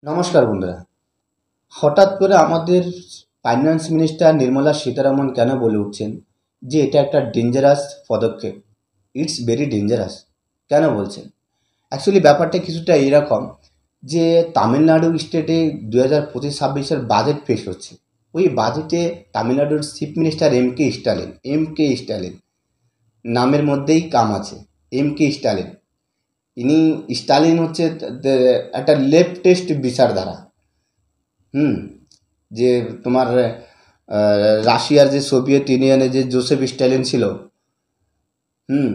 নমস্কার বন্ধুরা। হঠাৎ করে আমাদের ফাইন্যান্স মিনিস্টার নির্মলা সীতারামন কেন বলে উঠছেন যে এটা একটা ডেঞ্জারাস পদক্ষেপ, ইটস ভেরি ডেঞ্জারাস। কেন বলছেন? অ্যাকচুয়ালি ব্যাপারটা কিছুটা এরকম যে তামিলনাড়ু স্টেটে 2025-26 বাজেট পেশ হচ্ছে। ওই বাজেটে তামিলনাড়ুর chief minister M K Stalin নামের মধ্যেই কাম আছে। এম কে স্টালিন, ইনি স্টালিন হচ্ছে একটা লেফটেস্ট বিচারধারা। হুম যে তোমার রাশিয়ার যে সোভিয়েত ইউনিয়নে যে জোসেফ স্ট্যালিন ছিল, হুম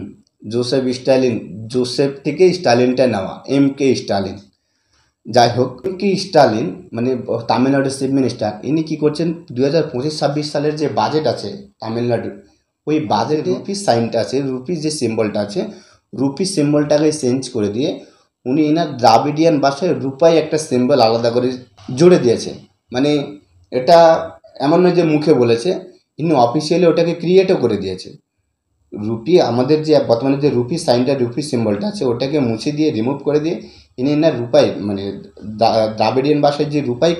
জোসেফ থেকে স্টালিনটা নেওয়া এম কে স্টালিন। যাই হোক, এম কে স্টালিন মানে তামিলনাড়ুর চিফ মিনিস্টার, ইনি কী করছেন, 2025-26 সালের যে বাজেট আছে তামিলনাড়ুর, ওই বাজেটে রুপির সাইনটা আছে, রুপির যে সিম্বলটা আছে, রুপির সিম্বলটাকে চেঞ্জ করে দিয়ে উনি এনার দ্রাবিডিয়ান ভাষায় রূপাই একটা সিম্বল আলাদা করে জুড়ে দিয়েছে। মানে এটা এমন নয় যে মুখে বলেছে, ইনি অফিসিয়ালি ওটাকে ক্রিয়েটও করে দিয়েছে। রুপি আমাদের যে বর্তমানে যে রুপি সাইনটা, রুপি সিম্বলটা আছে, ওটাকে মুছে দিয়ে রিমুভ করে দিয়ে ইনি না রূপাই মানে দ্রাবিডিয়ান ভাষায় যে রূপাই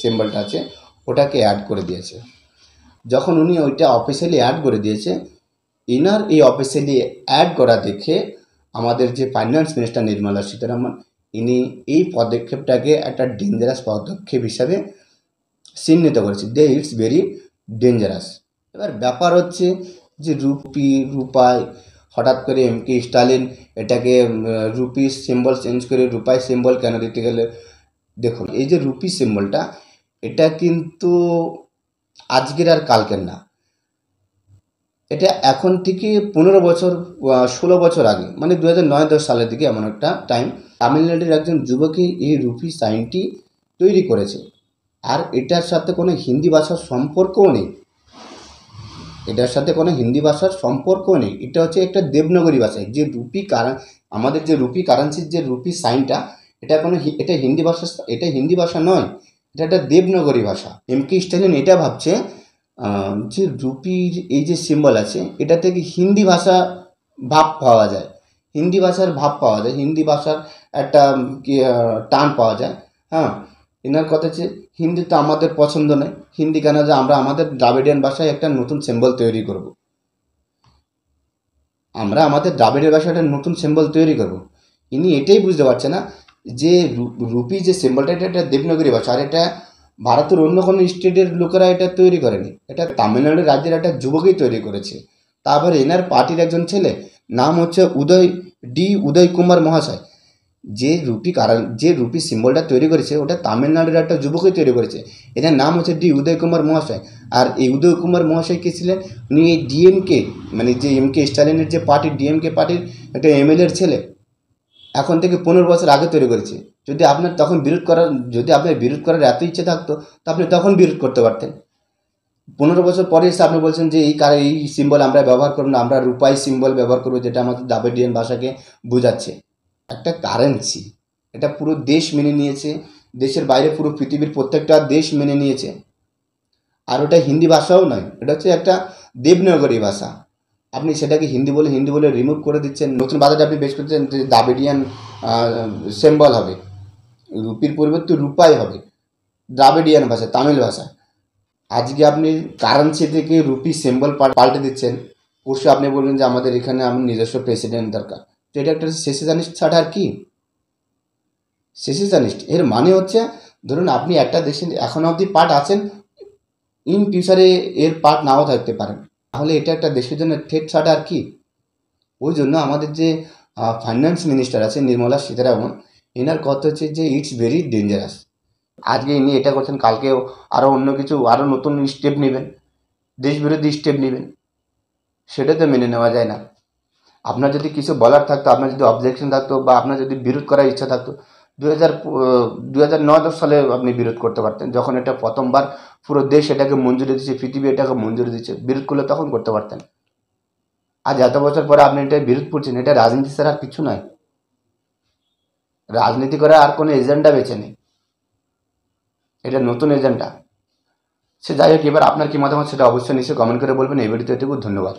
সিম্বলটা আছে ওটাকে অ্যাড করে দিয়েছে। যখন উনি ওইটা অফিসিয়ালি অ্যাড করে দিয়েছে, ইনার এই অফিসিয়ালি অ্যাড করা দেখে আমাদের যে ফাইন্যান্স মিনিস্টার নির্মলা সীতারামন, ইনি এই পদক্ষেপটাকে একটা ডেঞ্জারাস পদক্ষেপ হিসাবে চিহ্নিত করেছে, যে ইটস ভেরি ডেঞ্জারাস। এবার ব্যাপার হচ্ছে যে রূপায় হঠাৎ করে এম কে স্টালিন এটাকে রুপি সিম্বল চেঞ্জ করে রূপাই সিম্বল কেন দিতে গেলে? দেখুন, এই যে রুপি সিম্বলটা, এটা কিন্তু আজকের আর কালকের না। এটা এখন থেকে 15 বছর 16 বছর আগে, মানে 2009-10 সালের দিকে এমন একটা টাইম, তামিলনাড়ুর একজন যুবকই এই রুপি সাইনটি তৈরি করেছে। আর এটার সাথে কোনো হিন্দি ভাষার সম্পর্কও নেই, এটা হচ্ছে একটা দেবনাগরী ভাষায় যে আমাদের যে রুপি কারেন্সির যে রুপি সাইনটা, এটা হিন্দি ভাষা নয়, এটা একটা দেবনাগরী ভাষা। এম কে স্টালিন এটা ভাবছে যে রুপির এই যে সিম্বল আছে, এটা থেকে হিন্দি ভাষা ভাব পাওয়া যায়, হিন্দি ভাষার একটা টান পাওয়া যায়। হ্যাঁ, এনার কথা হচ্ছে হিন্দি তো আমাদের পছন্দ নয়, হিন্দি কেন, যে আমরা আমাদের দ্রাবিডিয়ান ভাষায় একটা নতুন সিম্বল তৈরি করব, ইনি এটাই বুঝতে পারছে না যে রুপি যে সিম্বলটা, এটা একটা দেবনাগরী ভাষা, আর এটা ভারতের অন্য কোনো স্টেটের লোকেরা এটা তৈরি করেনি, এটা তামিলনাড়ু রাজ্যের একটা যুবকই তৈরি করেছে। তারপরে এনার পার্টির একজন ছেলে, নাম হচ্ছে উদয় কুমার মহাশয়, যে রুপি সিম্বলটা তৈরি করেছে ওটা তামিলনাড়ুর একটা যুবকই তৈরি করেছে। এটার নাম হচ্ছে উদয় কুমার মহাশয়। আর এই উদয় কুমার মহাশয় কে ছিলেন? উনি এই ডিএমকে, মানে যে এম কে স্টালিনের যে পার্টি, ডিএমকে পার্টির একটা এমএলএর ছেলে, এখন থেকে 15 বছর আগে তৈরি করেছে। যদি আপনার বিরোধ করার এত ইচ্ছে থাকতো, তো আপনি তখন বিরোধ করতে পারতেন। 15 বছর পরে এসে আপনি বলছেন যে এই সিম্বল আমরা ব্যবহার করবো না, আমরা রূপাই সিম্বল ব্যবহার করবো, যেটা আমাদের দ্রাবিডিয়ান ভাষাকে বোঝাচ্ছে। একটা কারেন্সি, এটা পুরো দেশ মেনে নিয়েছে, দেশের বাইরে পুরো পৃথিবীর প্রত্যেকটা দেশ মেনে নিয়েছে। আর ওটা হিন্দি ভাষাও নয়, এটা হচ্ছে একটা দেবনাগরী ভাষা। আপনি সেটাকে হিন্দি বলে রিমুভ করে দিচ্ছেন। নতুন বাজারে আপনি বেশ করছেন যে দ্রাবিডিয়ান সিম্বল হবে, রুপির পরিবর্তে রূপাই হবে, দ্রাবিডিয়ান ভাষা, তামিল ভাষা। আজকে আপনি কারেন্সি থেকে রুপি সিম্বল পাল্টে দিচ্ছেন, পরশু আপনি বলবেন যে আমাদের এখানে আমার নিজস্ব প্রেসিডেন্ট দরকার। তো এটা একটা সেসিজনিস্ট ছাড়া আর কি? সেসিজনিস্ট এর মানে হচ্ছে, ধরুন আপনি একটা দেশের এখন অবধি পার্ট আছেন, ইন ফিউচারে এর পার্ট নাও থাকতে পারেন, তাহলে এটা একটা দেশের জন্য থ্রেট ছাড়া আর কি? ওই জন্য আমাদের যে ফাইন্যান্স মিনিস্টার আছে নির্মলা সীতারামন, এনার কথা হচ্ছে যে ইটস ভেরি ডেঞ্জারাস। আজকে ইনি এটা করছেন, কালকেও আরও নতুন স্টেপ নেবেন, দেশবিরোধী স্টেপ নেবেন, সেটা তো মেনে নেওয়া যায় না। আপনার যদি কিছু বলার থাকতো, আপনার যদি অবজেকশন থাকতো, বা আপনার যদি বিরোধ করার ইচ্ছা থাকতো, 2009-10 সালে আপনি বিরোধ করতে পারতেন, যখন এটা প্রথমবার পুরো দেশ এটাকে মঞ্জুরি দিচ্ছে, পৃথিবী এটাকে মঞ্জুরি দিচ্ছে, বিরোধ করলে তখন করতে পারতেন। আজ এত বছর পরে আপনি এটা বিরোধ করছেন, এটা রাজনীতি ছাড়া আর কিছু নয়। রাজনীতি করার আর কোনো এজেন্ডা বেছে নেই, এটা নতুন এজেন্ডা। সে যাই হোক, এবার আপনার কি মতামত সেটা অবশ্যই নিশ্চয়ই কমেন্ট করে বলবেন। এই ভিডিওতে এটুকু, ধন্যবাদ।